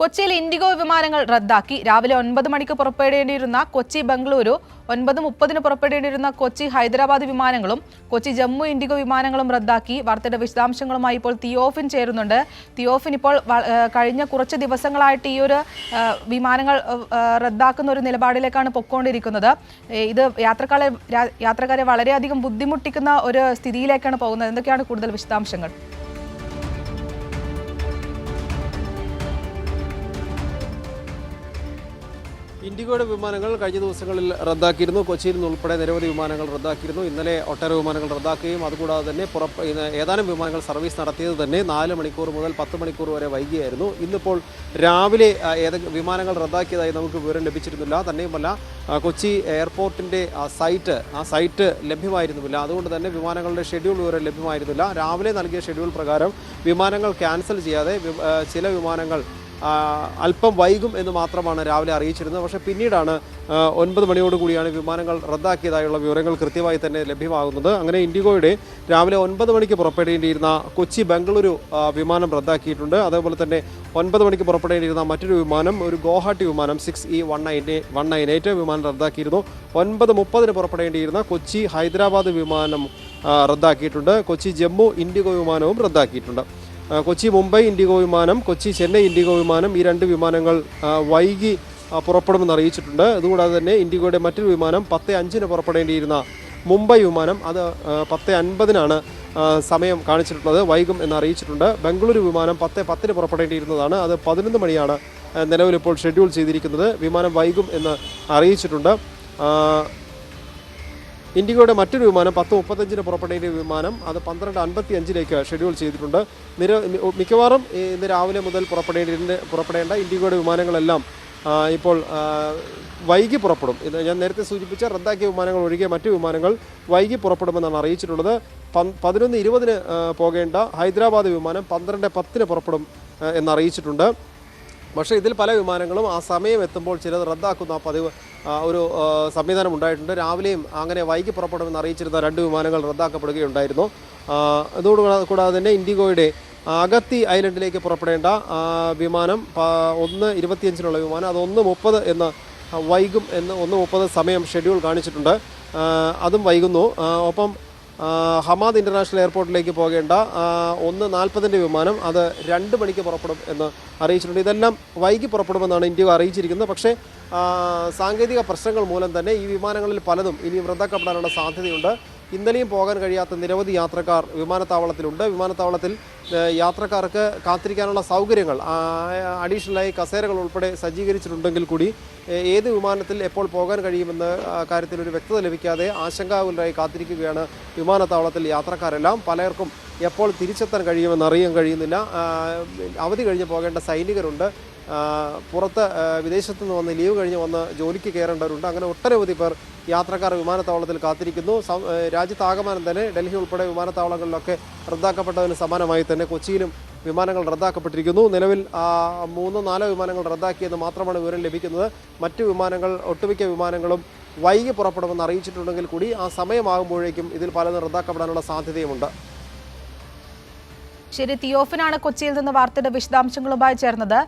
കൊച്ചിയിൽ ഇൻഡിഗോ വിമാനങ്ങൾ റദ്ദാക്കി. രാവിലെ 9 മണിക്ക് പുറപ്പെടേണ്ടിയിരുന്ന കൊച്ചി ബംഗളൂരു, 9:30 പുറപ്പെടേണ്ടിയിരുന്ന കൊച്ചി ഹൈദരാബാദ് വിമാനങ്ങളും കൊച്ചി ജമ്മു ഇൻഡിഗോ വിമാനങ്ങളും റദ്ദാക്കി. വാർത്തയുടെ വിശദാംശങ്ങളുമായി ഇപ്പോൾ തിയോഫിൻ ചേരുന്നുണ്ട്. തിയോഫിൻ, ഇപ്പോൾ കഴിഞ്ഞ കുറച്ച് ദിവസങ്ങളായിട്ട് ഈ ഒരു വിമാനങ്ങൾ റദ്ദാക്കുന്ന ഒരു നിലപാടിലേക്കാണ് പൊക്കോണ്ടിരിക്കുന്നത്. ഇത് യാത്രക്കാരെ വളരെയധികം ബുദ്ധിമുട്ടിക്കുന്ന ഒരു സ്ഥിതിയിലേക്കാണ് പോകുന്നത്. എന്തൊക്കെയാണ് കൂടുതൽ വിശദാംശങ്ങൾ? ഇൻഡിഗോയുടെ വിമാനങ്ങൾ കഴിഞ്ഞ ദിവസങ്ങളിൽ റദ്ദാക്കിയിരുന്നു. കൊച്ചിയിൽ നിന്ന് ഉൾപ്പെടെ നിരവധി വിമാനങ്ങൾ റദ്ദാക്കിയിരുന്നു. ഇന്നലെ ഒട്ടേറെ വിമാനങ്ങൾ റദ്ദാക്കുകയും അതുകൂടാതെ തന്നെ ഏതാനും വിമാനങ്ങൾ സർവീസ് നടത്തിയത് തന്നെ 4 മണിക്കൂർ മുതൽ 10 മണിക്കൂർ വരെ വൈകിയായിരുന്നു. ഇന്നിപ്പോൾ രാവിലെ വിമാനങ്ങൾ റദ്ദാക്കിയതായി നമുക്ക് വിവരം ലഭിച്ചിരുന്നില്ല. തന്നെയുമല്ല, കൊച്ചി എയർപോർട്ടിൻ്റെ സൈറ്റ് ലഭ്യമായിരുന്നുമില്ല. അതുകൊണ്ട് തന്നെ വിമാനങ്ങളുടെ ഷെഡ്യൂൾ വിവരം ലഭ്യമായിരുന്നില്ല. രാവിലെ നൽകിയ ഷെഡ്യൂൾ പ്രകാരം വിമാനങ്ങൾ ക്യാൻസൽ ചെയ്യാതെ ചില വിമാനങ്ങൾ അല്പം വൈകും എന്ന് മാത്രമാണ് രാവിലെ അറിയിച്ചിരുന്നത്. പക്ഷേ പിന്നീടാണ് 9 മണിയോടുകൂടിയാണ് വിമാനങ്ങൾ റദ്ദാക്കിയതായുള്ള വിവരങ്ങൾ കൃത്യമായി തന്നെ ലഭ്യമാകുന്നത്. അങ്ങനെ ഇൻഡിഗോയുടെ രാവിലെ 9 മണിക്ക് പുറപ്പെടേണ്ടിയിരുന്ന കൊച്ചി ബംഗളൂരു വിമാനം റദ്ദാക്കിയിട്ടുണ്ട്. അതേപോലെ തന്നെ 9 മണിക്ക് പുറപ്പെടേണ്ടിയിരുന്ന മറ്റൊരു വിമാനം, ഒരു ഗോഹാട്ടി വിമാനം 6E198 വിമാനം റദ്ദാക്കിയിരുന്നു. 9:30 പുറപ്പെടേണ്ടിയിരുന്ന കൊച്ചി ഹൈദരാബാദ് വിമാനം റദ്ദാക്കിയിട്ടുണ്ട്. കൊച്ചി ജമ്മു ഇൻഡിഗോ വിമാനവും റദ്ദാക്കിയിട്ടുണ്ട്. കൊച്ചി മുംബൈ ഇൻഡിഗോ വിമാനം, കൊച്ചി ചെന്നൈ ഇൻഡിഗോ വിമാനം, ഈ 2 വിമാനങ്ങൾ വൈകി പുറപ്പെടുമെന്ന് അറിയിച്ചിട്ടുണ്ട്. അതുകൂടാതെ തന്നെ ഇൻഡിഗോയുടെ മറ്റൊരു വിമാനം 10:05 പുറപ്പെടേണ്ടിയിരുന്ന മുംബൈ വിമാനം, അത് 10:50 സമയം കാണിച്ചിട്ടുള്ളത്, വൈകും എന്ന് അറിയിച്ചിട്ടുണ്ട്. ബംഗളൂരു വിമാനം 10:10 പുറപ്പെടേണ്ടിയിരുന്നതാണ്, അത് 11 മണിയാണ് നിലവിലിപ്പോൾ ഷെഡ്യൂൾ ചെയ്തിരിക്കുന്നത്. വിമാനം വൈകും എന്ന് അറിയിച്ചിട്ടുണ്ട്. ഇൻഡിഗോയുടെ മറ്റൊരു വിമാനം 10:35 പുറപ്പെടേണ്ട വിമാനം, അത് 12:55 ഷെഡ്യൂൾ ചെയ്തിട്ടുണ്ട്. മിക്കവാറും ഇന്ന് രാവിലെ മുതൽ പുറപ്പെടേണ്ട ഇൻഡിഗോയുടെ വിമാനങ്ങളെല്ലാം ഇപ്പോൾ വൈകി പുറപ്പെടും. ഇത് ഞാൻ നേരത്തെ സൂചിപ്പിച്ച റദ്ദാക്കിയ വിമാനങ്ങൾ ഒഴികെ മറ്റു വിമാനങ്ങൾ വൈകി പുറപ്പെടുമെന്നാണ് അറിയിച്ചിട്ടുള്ളത്. 11:20 പോകേണ്ട ഹൈദരാബാദ് വിമാനം 12:10 പുറപ്പെടും എന്നറിയിച്ചിട്ടുണ്ട്. പക്ഷേ ഇതിൽ പല വിമാനങ്ങളും ആ സമയം എത്തുമ്പോൾ ചിലത് റദ്ദാക്കുന്ന പതിവ് ഒരു സംവിധാനം ഉണ്ടായിട്ടുണ്ട്. രാവിലെയും അങ്ങനെ വൈകി പുറപ്പെടുമെന്ന് അറിയിച്ചിരുന്ന 2 വിമാനങ്ങൾ റദ്ദാക്കപ്പെടുകയുണ്ടായിരുന്നു. കൂടാതെ തന്നെ ഇൻഡിഗോയുടെ അഗത്തി ഐലൻഡിലേക്ക് പുറപ്പെടേണ്ട വിമാനം 1:25 വിമാനം, അത് 1:30 എന്ന് വൈകും എന്ന് 1:30 സമയം ഷെഡ്യൂൾ കാണിച്ചിട്ടുണ്ട്. അതും വൈകുന്നു. ഒപ്പം ഹമാദ് ഇൻ്റർനാഷണൽ എയർപോർട്ടിലേക്ക് പോകേണ്ട 1:40 വിമാനം, അത് 2 മണിക്ക് പുറപ്പെടും എന്ന് അറിയിച്ചിട്ടുണ്ട്. ഇതെല്ലാം വൈകി പുറപ്പെടുമെന്നാണ് ഇൻഡിഗോ അറിയിച്ചിരിക്കുന്നത്. പക്ഷേ സാങ്കേതിക പ്രശ്നങ്ങൾ മൂലം തന്നെ ഈ വിമാനങ്ങളിൽ പലതും ഇനിയും റദ്ദാക്കപ്പെടാനുള്ള സാധ്യതയുണ്ട്. ഇന്നലെയും പോകാൻ കഴിയാത്ത നിരവധി യാത്രക്കാർ വിമാനത്താവളത്തിലുണ്ട്. വിമാനത്താവളത്തിൽ യാത്രക്കാർക്ക് കാത്തിരിക്കാനുള്ള സൗകര്യങ്ങൾ, അഡീഷണലായി കസേരകൾ ഉൾപ്പെടെ സജ്ജീകരിച്ചിട്ടുണ്ടെങ്കിൽ കൂടി ഏത് വിമാനത്തിൽ എപ്പോൾ പോകാൻ കഴിയുമെന്ന കാര്യത്തിൽ ഒരു വ്യക്തത ലഭിക്കാതെ ആശങ്കാകുലരായി കാത്തിരിക്കുകയാണ് വിമാനത്താവളത്തിൽ യാത്രക്കാരെല്ലാം. പലർക്കും എപ്പോൾ തിരിച്ചെത്താൻ കഴിയുമെന്ന് അറിയാൻ കഴിയുന്നില്ല. അവധി കഴിഞ്ഞ് പോകേണ്ട സൈനികരുണ്ട്, പുറത്ത് വിദേശത്തു നിന്ന് വന്ന് ലീവ് കഴിഞ്ഞ് വന്ന് ജോലിക്ക് കയറേണ്ടവരുണ്ട്. അങ്ങനെ ഒട്ടനവധി പേർ യാത്രക്കാർ വിമാനത്താവളത്തിൽ കാത്തിരിക്കുന്നു. രാജ്യത്താകമാനം തന്നെ ഡൽഹി ഉൾപ്പെടെ വിമാനത്താവളങ്ങളിലൊക്കെ റദ്ദാക്കപ്പെട്ടതിന് സമാനമായി തന്നെ കൊച്ചിയിലും വിമാനങ്ങൾ റദ്ദാക്കപ്പെട്ടിരിക്കുന്നു. നിലവിൽ 3-4 വിമാനങ്ങൾ റദ്ദാക്കിയെന്ന് മാത്രമാണ് വിവരം ലഭിക്കുന്നത്. മറ്റു വിമാനങ്ങൾ, ഒട്ടുമിക്ക വിമാനങ്ങളും വൈകി പുറപ്പെടുമെന്ന് അറിയിച്ചിട്ടുണ്ടെങ്കിൽ കൂടി ആ സമയമാകുമ്പോഴേക്കും ഇതിൽ പലതും റദ്ദാക്കപ്പെടാനുള്ള സാധ്യതയുമുണ്ട്. ശരി, തിയോഫിനാണ് കൊച്ചിയിൽ നിന്ന് വാർത്തയുടെ വിശദാംശങ്ങളുമായി ചേർന്നത്.